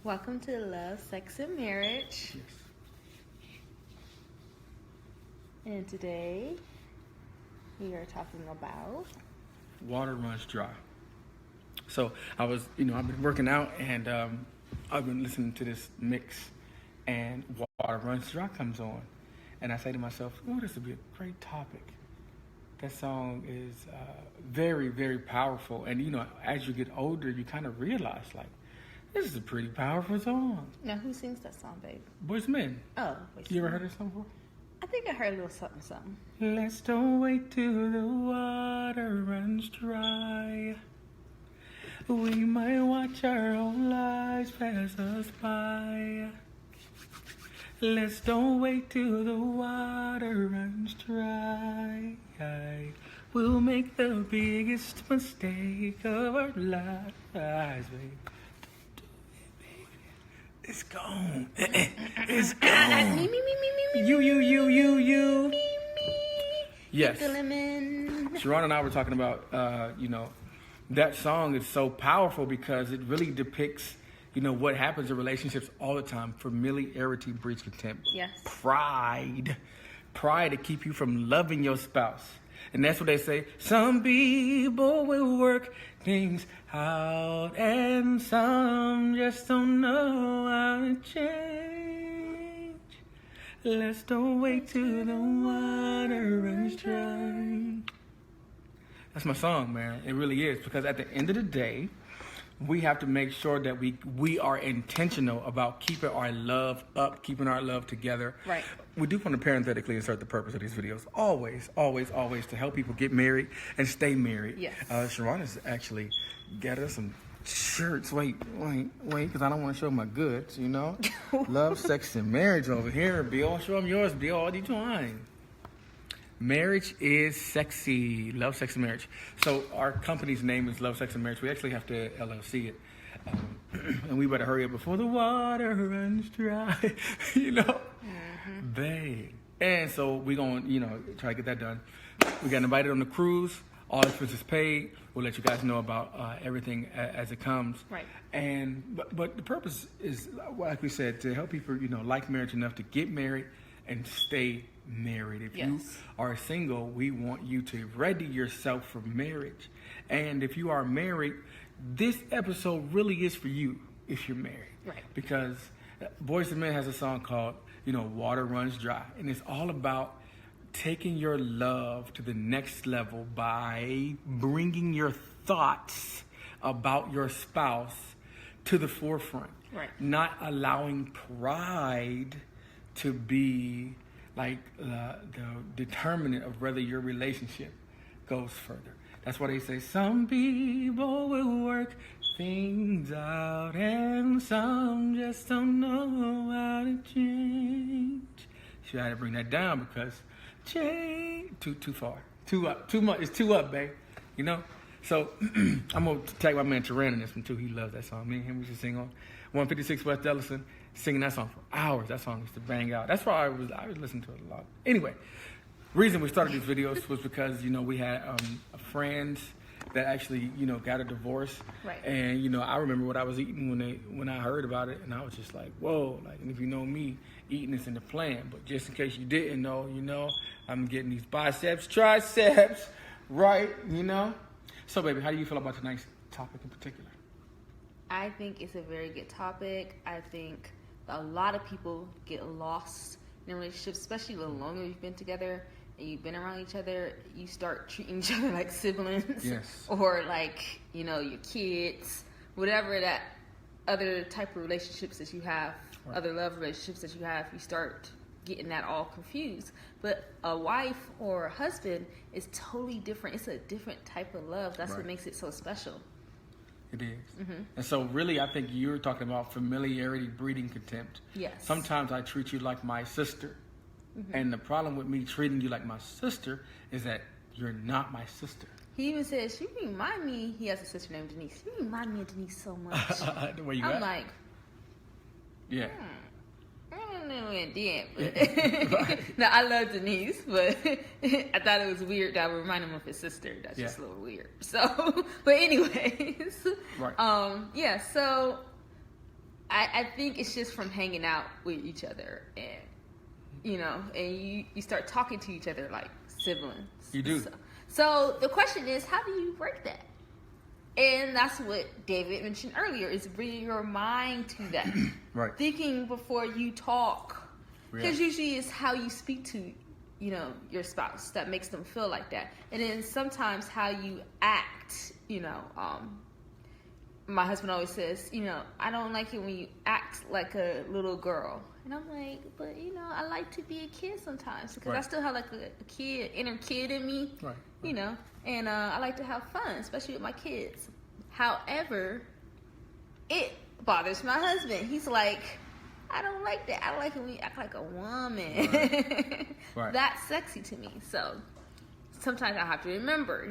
Welcome to Love, Sex, and Marriage. Yes. And today we are talking about Water runs dry. So I've been working out and I've been listening to this mix, and Water Runs Dry comes on, and I say to myself, "Oh, this would be a great topic." That song is very, very powerful, and as you get older, you kind of realize this is a pretty powerful song. Now, who sings that song, babe? Boyz II Men. Oh, You ever heard that song before? I think I heard a little something. Let's don't wait till the water runs dry. We might watch our own lives pass us by. Let's don't wait till the water runs dry. We'll make the biggest mistake of our lives, babe. It's gone. It's gone. Me. You. Yes. The lemon. Sharon and I were talking about, that song is so powerful because it really depicts, what happens in relationships all the time. Familiarity breeds contempt. Yes. Pride to keep you from loving your spouse. And that's what they say. Some people will work things out, and some just don't know how to change. Let's don't wait till the water runs dry. That's my song, man. It really is. Because at the end of the day, we have to make sure that we are intentional about keeping our love up, keeping our love together. Right. We do want to parenthetically insert the purpose of these videos. Always to help people get married and stay married. Yes. Sharon has actually got us some shirts. Wait, because I don't want to show my goods, Love, sex, and marriage over here, Bill. Show them yours, Bill. What are you doing? Marriage is sexy. Love, sex, and marriage. So our company's name is Love, Sex, and Marriage. We actually have to LLC it. And we better hurry up before the water runs dry. Babe. And so we're going to, try to get that done. We got invited on the cruise. All expenses paid. We'll let you guys know about everything as it comes. Right. But the purpose is, like we said, to help people, like marriage enough to get married and stay married. If you are single, we want you to ready yourself for marriage. And if you are married, this episode really is for you if you're married. Right. Because Boyz II Men has a song called, Water Runs Dry. And it's all about taking your love to the next level by bringing your thoughts about your spouse to the forefront. Right. Not allowing pride to be like the determinant of whether your relationship goes further. That's why they say some people will work things out and some just don't know how to change. So I had to bring that down because change too far, too up, too much. It's too up, babe. So I'm gonna tag my man Teran in this one too. He loves that song. Me and him used to sing on 156 West Ellison, singing that song for hours. That song used to bang out. That's why I was listening to it a lot. Anyway, reason we started these videos was because we had friends that actually got a divorce. Right. And I remember what I was eating when I heard about it, and I was just like, whoa. And if you know me, eating is in the plan. But just in case you didn't know, I'm getting these biceps, triceps, right? So, baby, how do you feel about tonight's topic in particular? I think it's a very good topic. I think a lot of people get lost in relationships, especially the longer you've been together and you've been around each other. You start treating each other like siblings. Yes. Or like, your kids, whatever that other type of relationships that you have, right. Other love relationships that you have, you start getting that all confused. But a wife or a husband is totally different. It's a different type of love. That's right. what makes it so special. It is. Mm-hmm. And so really, I think you're talking about familiarity breeding contempt. Yes. Sometimes I treat you like my sister. Mm-hmm. And the problem with me treating you like my sister is that you're not my sister. He even says, you remind me, he has a sister named Denise. You remind me of Denise so much. Where you I'm at? like, yeah. I don't know it did, but right. No, I love Denise, but I thought it was weird that I would remind him of his sister. That's just a little weird. So, but anyways, right. So I think it's just from hanging out with each other, and and you start talking to each other like siblings. You do. So the question is, how do you break that? And that's what David mentioned earlier, is bringing your mind to that. Right. Thinking before you talk. Because usually it's how you speak to, your spouse that makes them feel like that. And then sometimes how you act, my husband always says, I don't like it when you act like a little girl. And I'm like, but, I like to be a kid sometimes. Because I still have like a kid, inner kid in me. Right. And I like to have fun, especially with my kids. However, it bothers my husband. He's like, I don't like that. I like it when you act like a woman. Right. That's sexy to me. So sometimes I have to remember,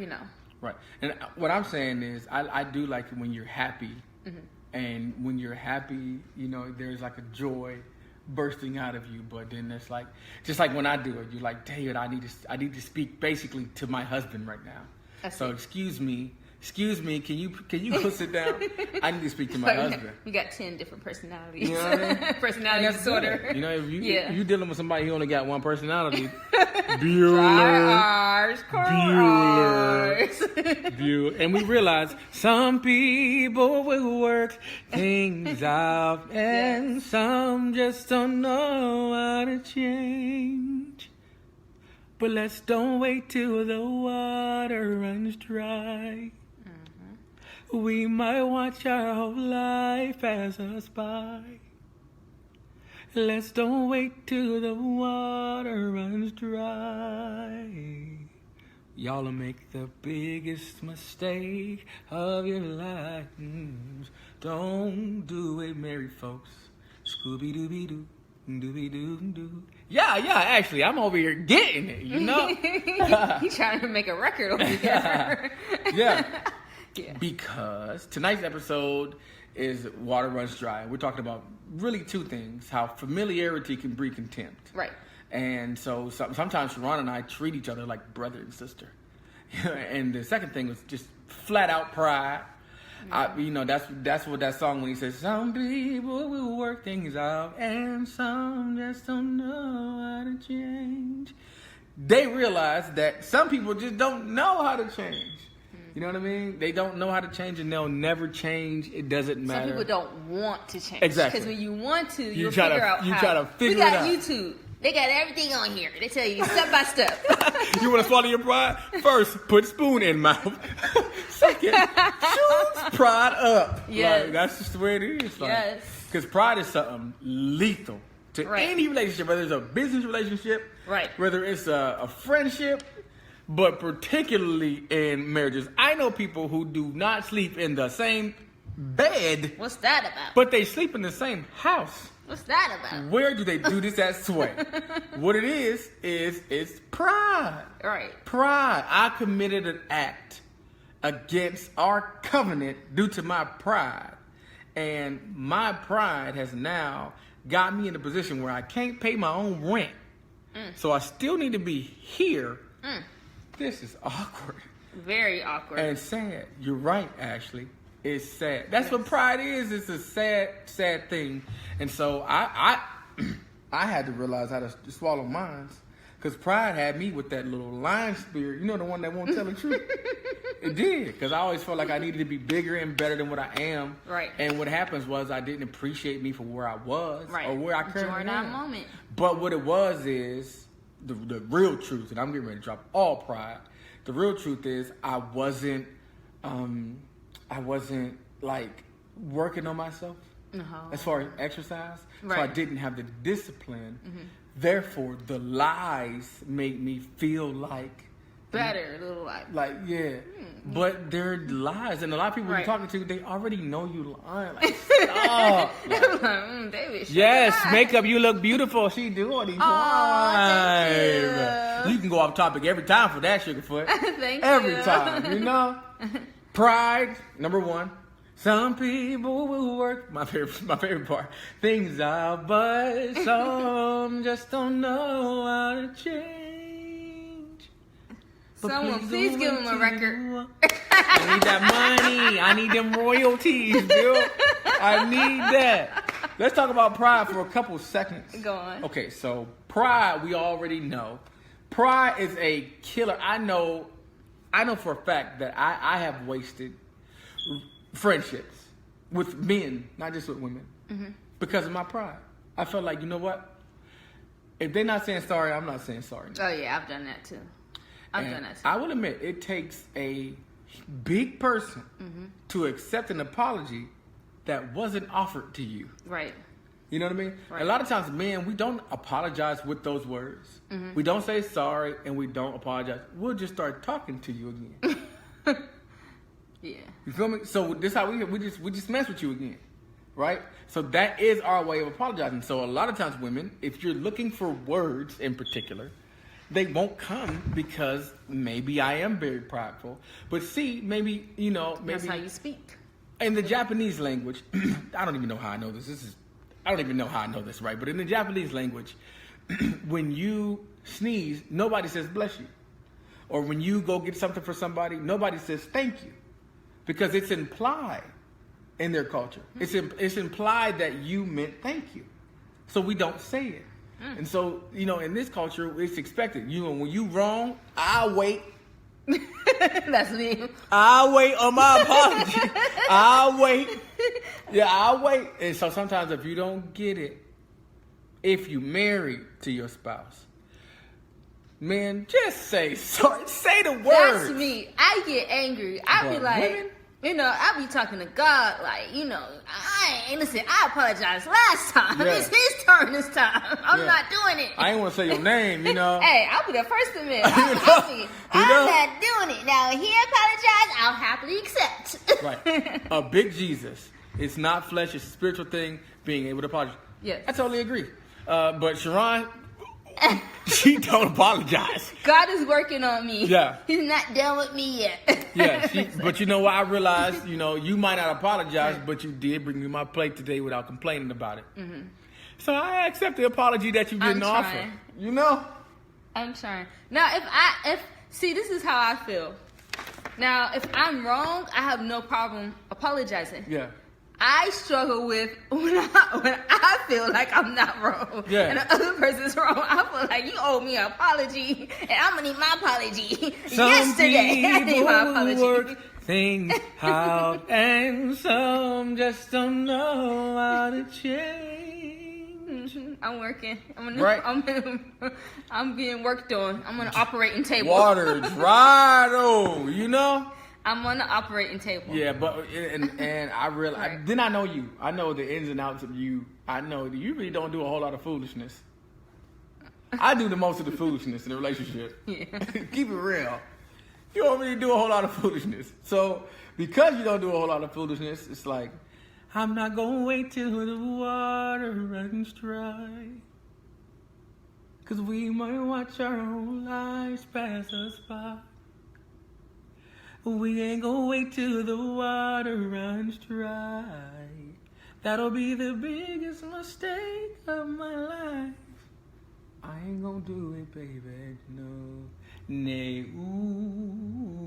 Right. And what I'm saying is, I do like it when you're happy. Mm-hmm. And when you're happy, there's like a joy bursting out of you. But then it's like, just like when I do it, you're like, David, I need to speak basically to my husband right now. So excuse me, can you go sit down? I need to speak to my husband. We got 10 different personalities. You know what I mean? Personality disorder. Good. If you're dealing with somebody who only got one personality, Bueller. And we realize some people will work things out, and some just don't know how to change. But let's don't wait till the water runs dry. Mm-hmm. We might watch our whole life pass us by. Let's don't wait till the water runs dry. Y'all will make the biggest mistake of your lives. Don't do it, married folks. Scooby-Dooby-Doo. Dooby-doo-doo. Yeah, actually, I'm over here getting it, He's trying to make a record over here. Yeah. Because tonight's episode is Water Runs Dry. We're talking about really two things: how familiarity can breed contempt. Right. And so sometimes Sharon and I treat each other like brother and sister. And the second thing was just flat out pride. That's what that song when he says, some people will work things out and some just don't know how to change. They realize that some people just don't know how to change. You know what I mean? They don't know how to change, and they'll never change. It doesn't matter. Some people don't want to change. Exactly. Because when you want to, you'll figure out how. You try to figure it out. We got YouTube. They got everything on here. They tell you step by step. You want to swallow your pride? First, put spoon in mouth. Second, choose pride up. Yes. That's just the way it is. Yes. Because pride is something lethal to any relationship, whether it's a business relationship, whether it's a friendship, but particularly in marriages. I know people who do not sleep in the same bed. What's that about? But they sleep in the same house. What's that about? Where do they do this at Sway? What it is it's pride. Right. Pride. I committed an act against our covenant due to my pride. And my pride has now got me in a position where I can't pay my own rent. So I still need to be here. This is awkward. Very awkward. And sad. You're right, Ashley. It's sad. That's what pride is. It's a sad, sad thing. And so I had to realize how to swallow mine. Because pride had me with that little lion spirit. You know, the one that won't tell the truth. It did. Because I always felt like I needed to be bigger and better than what I am. Right. And what happens was I didn't appreciate me for where I was. Right. Or where I currently am. During that moment. But what it was is the real truth. And I'm getting ready to drop all pride. The real truth is I wasn't like working on myself as far as exercise. Right. So I didn't have the discipline. Mm-hmm. Therefore, the lies made me feel like better, little lie. But they're lies, and a lot of people you're talking to, they already know you lying. Like, stop. David, makeup, you look beautiful. She doing these lies. You can go off topic every time for that, Sugarfoot. Thank you. Every time, you know. Pride, number one. Some people will work, my favorite part, things out, but some just don't know how to change. But someone, please give him a record. I need that money. I need them royalties, Bill. I need that. Let's talk about pride for a couple seconds. Go on. Okay, so pride, we already know. Pride is a killer. I know for a fact that I have wasted friendships with men, not just with women, because of my pride. I felt like, you know what? If they're not saying sorry, I'm not saying sorry. Oh, yeah, I've done that too. I will admit, it takes a big person to accept an apology that wasn't offered to you. Right. You know what I mean? Right. A lot of times, men, we don't apologize with those words. We don't say sorry, and we don't apologize. We'll just start talking to you again. Yeah. You feel me? So this is how we just mess with you again, right? So that is our way of apologizing. So a lot of times, women, if you're looking for words in particular, they won't come because maybe I am very prideful. But see, maybe That's how you speak. in the Japanese language, I don't even know how I know this. I don't even know how I know this, right? But in the Japanese language, when you sneeze, nobody says bless you. Or when you go get something for somebody, nobody says thank you. Because it's implied in their culture. It's implied that you meant thank you. So we don't say it. And so, in this culture, it's expected. When you wrong, I'll wait. That's me. I'll wait on my apology. I'll wait. Yeah, I'll wait. And so sometimes if you don't get it, if you married to your spouse, man, just say sorry. Say the words. That's me. I get angry. I be But like, women? I be talking to God like, listen, I apologized last time. Yeah. It's his turn this time. I'm not doing it. I ain't want to say your name, Hey, I'll be the first to admit. I'm not doing it. Now, he apologized, I'll happily accept. Right. A big Jesus. It's not flesh, it's a spiritual thing, being able to apologize. Yes. I totally agree. But Sharon, she don't apologize. God is working on me. Yeah. He's not done with me yet. Yeah, but you know what? I realized, you might not apologize, but you did bring me my plate today without complaining about it. So I accept the apology that you didn't offer. I'm trying. Now, see, this is how I feel. Now, if I'm wrong, I have no problem apologizing. Yeah. I struggle with when I feel like I'm not wrong, and the other person's wrong. I feel like you owe me an apology, and I'm gonna need my apology yesterday. I need my apology. Work things out, and some just don't know how to change. I'm working. Right. I'm being worked on. I'm on an operating table. Water dry though, I'm on the operating table. Yeah, but and I realize then I know you. I know the ins and outs of you. I know that you really don't do a whole lot of foolishness. I do the most of the foolishness in the relationship. Yeah. Keep it real. You don't really do a whole lot of foolishness. So because you don't do a whole lot of foolishness, it's like I'm not gonna wait till the water runs dry. 'Cause we might watch our own lives pass us by. We ain't gonna wait till the water runs dry. That'll be the biggest mistake of my life. I ain't gonna do it, baby, no. Nay, ooh.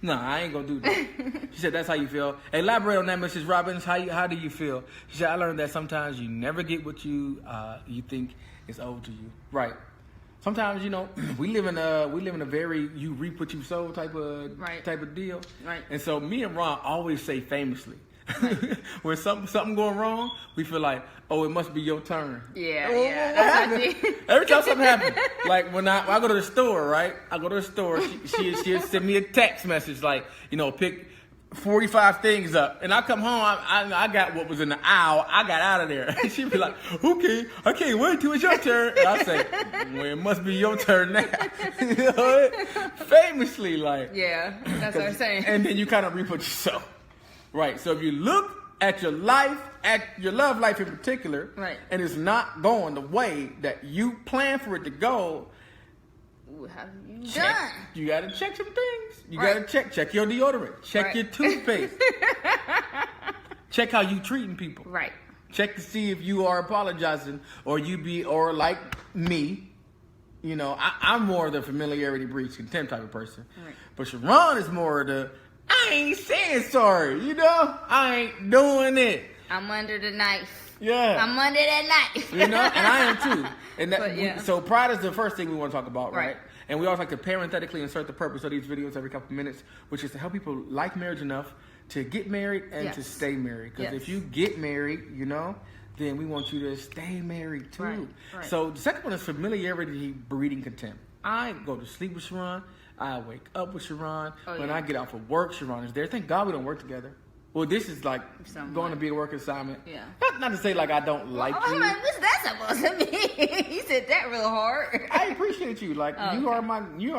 No, I ain't gonna do that. She said, that's how you feel. Elaborate on that, Mrs. Robbins. How do you feel? She said, I learned that sometimes you never get what you think is owed to you. Right. Sometimes, we live in a very you reap what you sow type of deal. Right. And so me and Ron always say famously, when something going wrong, we feel like, oh, it must be your turn. Yeah, oh, yeah. That's what I think. Every time something happens, like when I go to the store, right? I go to the store, she'll send me a text message like, pick 45 things up, and I come home, I got what was in the aisle, I got out of there. She'd be like, okay, I can't wait till it's your turn. And I say, well, it must be your turn now. Famously, like. Yeah, that's what I'm saying. And then you kind of reap what you sow. Right, so if you look at your life, at your love life in particular, right, and it's not going the way that you plan for it to go, what have you done? You got to check some things. You got to check your deodorant. Check your toothpaste. Check how you treating people. Right. Check to see if you are apologizing or like me. I'm more of the familiarity breeds contempt type of person. Right. But Sharon is more of the, I ain't saying sorry, I ain't doing it. I'm under the knife. Yeah. I'm under that knife. You know, and I am too. And that, But, yeah. so pride is the first thing we want to talk about, right? Right. And we always like to parenthetically insert the purpose of these videos every couple of minutes, which is to help people like marriage enough to get married and to Yes. stay married. Because Yes. if you get married, you know, then we want you to stay married too. Right, right. So the second one is familiarity breeding contempt. I go to sleep with Sharon. I wake up with Sharon. Oh, when yeah. I get off of work, Sharon is there. Thank God we don't work together. Well, this is like Somewhat. going to be a work assignment. Yeah. Not to say like I don't like I'm you. like, what's that supposed to mean? He said that real hard. I appreciate you. Like Oh, you okay. are my, you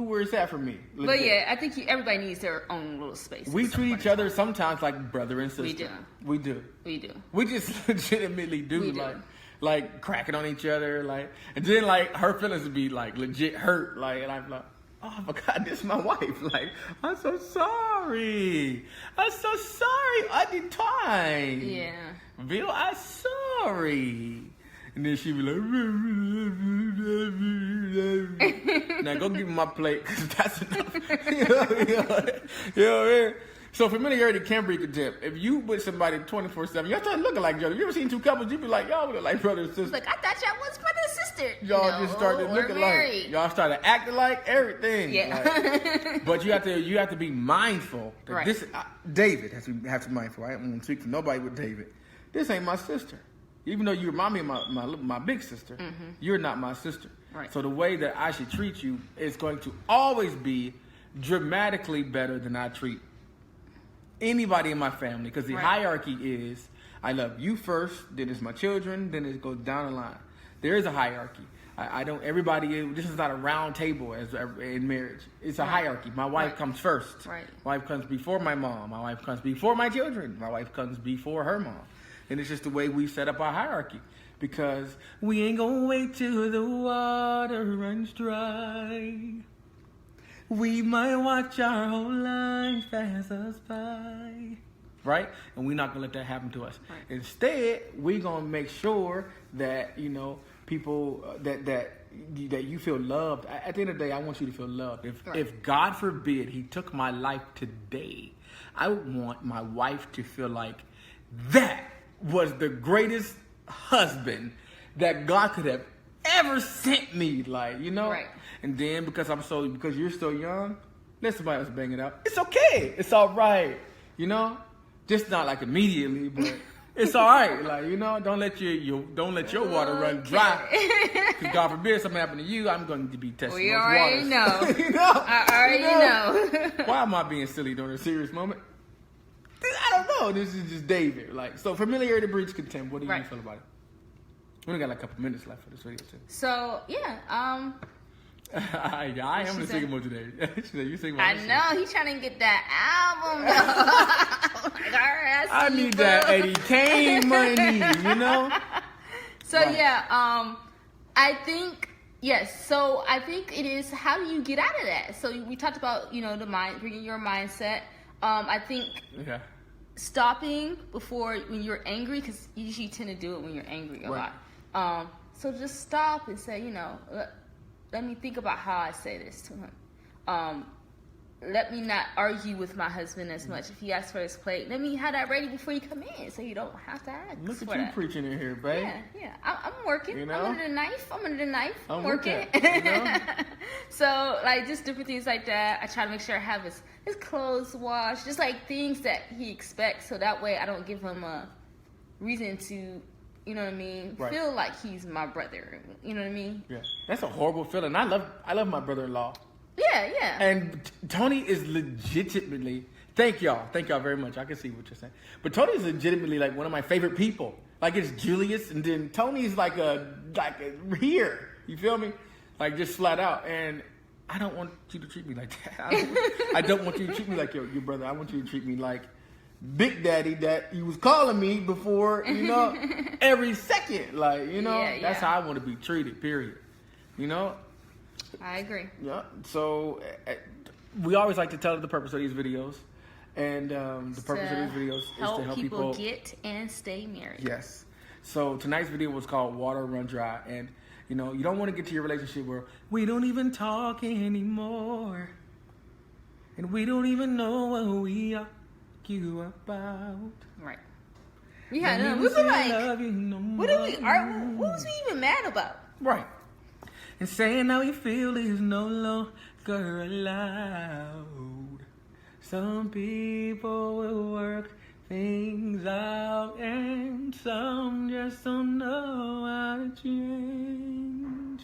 where it's at for me. But Legit. yeah, I think everybody needs their own little space. We at some treat point each in other time. sometimes like brother and sister. We do. We do. We do. We just legitimately do, We do. like cracking on each other, like, and then like her feelings would be like legit hurt, like, and I'm like, oh my God, this is my wife. Like, I'm so sorry. I'm so sorry. I did time. Yeah. Bill, I'm sorry. And then she be like, now go give me my plate, because that's enough. You know. So familiarity can breed contempt. If you with somebody 24/7, y'all start looking like each other. You ever seen two couples, you be like, y'all look like brother and sister. Like, I thought y'all was brother and sister. Y'all No, just started we're looking married. like, y'all started acting like everything. Yeah. Like, but you have to be mindful that Right. this David has to be mindful. I don't want to speak for nobody with David. This ain't my sister. Even though you remind me of my big sister, you're not my sister. Right. So the way that I should treat you is going to always be dramatically better than I treat anybody in my family, because the Right. hierarchy is I love you first, then it's my children, then it goes down the line. There is a hierarchy. I don't. Everybody. This is not a round table as in marriage. It's a Right. hierarchy. My wife Right. comes first. Right. My wife comes before my mom. My wife comes before my children. My wife comes before her mom. And it's just the way we set up our hierarchy, because we ain't gonna wait till the water runs dry. We might watch our whole life pass us by. Right? And we're not going to let that happen to us. Right. Instead, we're going to make sure that, you know, people, that you feel loved. At the end of the day, I want you to feel loved. Right. If God forbid he took my life today, I would want my wife to feel like that was the greatest husband that God could have ever sent me. Like, you know? Right. And then because you're so young, let somebody else bang it out. It's okay. It's all right. You know? Just not like immediately, but it's all right. Like, you know, don't let your water run dry. Because God forbid something happen to you, I'm going to be testing We those already waters. know. You know? I already know. Why am I being silly during a serious moment? I don't know. This is just David. Like, so familiarity breeds contempt. What do you Right. feel about it? We only got like a couple minutes left for this video too. So, yeah. I am she gonna say? sing more today. She said, you sing more. I know he's trying to get that album though. Like, all right, I see you, need that boo. Eddie Kane money, you know? So Right. yeah, I think yes. So I think it is. How do you get out of that? So we talked about the mind, bringing your mindset. I think Yeah. stopping before when you're angry, because you usually tend to do it when you're angry a Right. lot. So just stop and say, let me think about how I say this to him. Let me not argue with my husband as much. If he asks for his plate, let me have that ready before you come in, so you don't have to ask. Look at for you that. preaching in here, babe. Yeah. I'm working. You know? I'm under the knife. I'm I'm working. with that, you know? So, like, just different things like that. I try to make sure I have his clothes washed. Just, like, things that he expects. So that way I don't give him a reason to, you know what I mean, Right. feel like he's my brother. You know what I mean? Yeah. That's a horrible feeling. I love my brother-in-law. Yeah. And Tony is legitimately, thank y'all very much. I can see what you're saying. But Tony is legitimately like one of my favorite people. Like, it's Julius, and then Tony's like a here. You feel me? Like, just flat out. And I don't want you to treat me like that. I don't want you to treat me like your brother. I want you to treat me like Big Daddy that you was calling me before, every second. Like, that's how I want to be treated, period. I agree. Yeah. So we always like to tell the purpose of these videos, and the purpose of these videos is to help people get and stay married. Yes. So tonight's video was called "Water Run Dry," and you don't want to get to your relationship where we don't even talk anymore, and we don't even know what we argue about. Right. Yeah, no, we were like, what was we even mad about? Right. And saying how you feel is no longer allowed. Some people will work things out, and some just don't know how to change.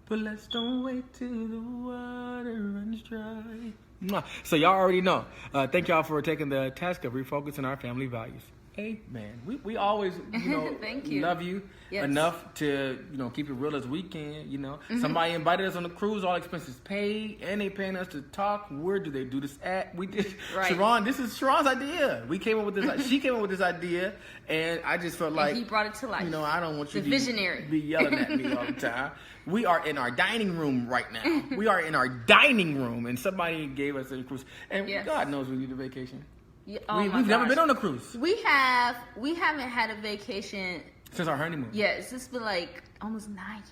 But let's don't wait till the water runs dry. Mwah. So y'all already know. Thank y'all for taking the task of refocusing our family values. Amen. We always, Thank you. love you enough to, keep it real as we can, Somebody invited us on the cruise, all expenses paid, and they paying us to talk. Where do they do this at? We did. Right. Sharon, this is Sharon's idea. We came up with this. She came up with this idea, and I just felt like he brought it to life. I don't want you the to visionary. be yelling at me all the time. We are in our dining room right now. We are in our dining room, and somebody gave us a cruise. And God knows we need a vacation. Yeah, We've never been on a cruise. We haven't had a vacation Since our honeymoon. Yes, it's been like almost 9 years.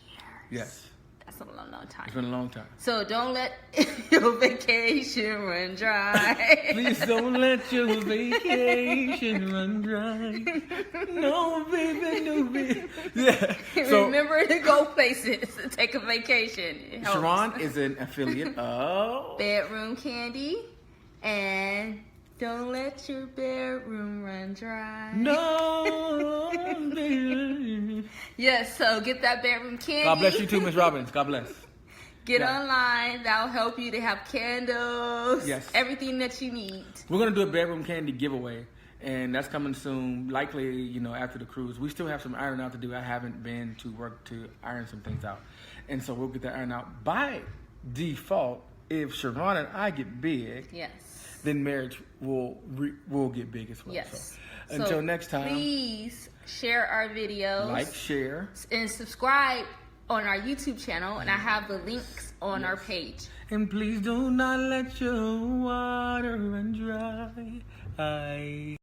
Yes. That's a long time. It's been a long time. So don't let your vacation run dry. Please don't let your vacation run dry. No, baby, no, baby. Yeah. So, remember to go places and take a vacation. Sharon is an affiliate of Bedroom Candy, and don't let your bedroom run dry. No, baby. Yes, so get that bedroom candy. God bless you too, Miss Robbins. God bless. Get online. That'll help you to have candles. Yes. Everything that you need. We're going to do a bedroom candy giveaway, and that's coming soon, likely, after the cruise. We still have some iron out to do. I haven't been to work to iron some things out. And so we'll get that iron out. By default, if Sharon and I get big, yes, then marriage will get big as well. Yes. So, until next time, please share our videos. Like, share. And subscribe on our YouTube channel. And I have the links on our page. And please do not let your water run dry.